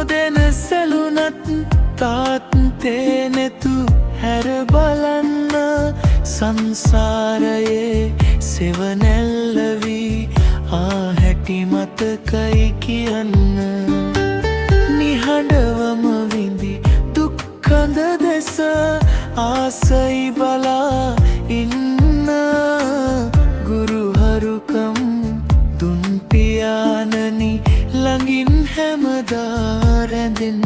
නොදෙන සැලුනත් තාත්තේ නෙතු හැර බලන්න සංසාරයේ සෙවනැල්ලවී ආහැටි මතකයි කියන්න නිහඬවම විඳි දුක්කඳ දෙස ආසයි බලා ඉන්න ගුරුහරුකම් දුන් පියාණනි ළඟින් හැමදා රැඳෙන්න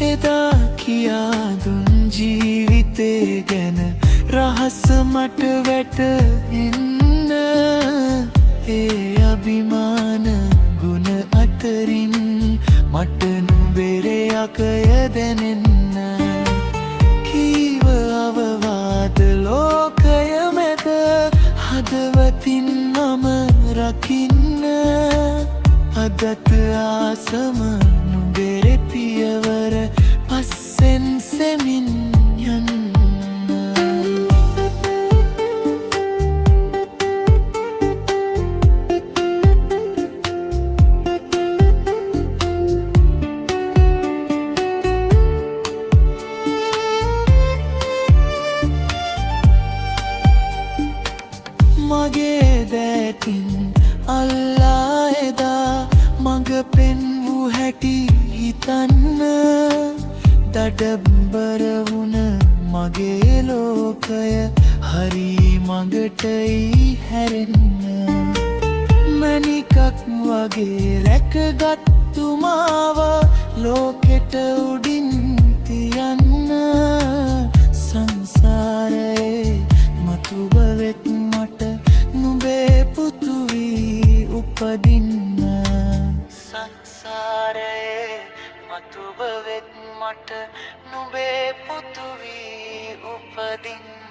එදා කියා දුන් ජීවිතේ ගැන රහස මට වැටහෙන්න ඒ අභිමාන ගුණ අතරින් මට නුඹෙරයකය දැනෙන්න කීව අවවාද ලෝකය මැද හදවතින් මම රකින්න අදත් ආසම නුඹෙරෙ පියවර පස්සෙන් සෙමින් යන්න මගේ දැටින් අල්ලා එදා මඟ පෙන්වූ හැටි හිතන්න දඩබ්බර වුණ මගේ ලෝකය හරි මඟටයි හැරෙන්න මණිකක් වගේ රැකගත්තු මාව ලෝකෙට උඩින් තියන්න සංසාරයේ මතුබවෙත් මට නුඹේ පුතු වී උපදින්න සංසාරයේ මතුබවෙත් මට නුඹේ පුතු වී උපදින්න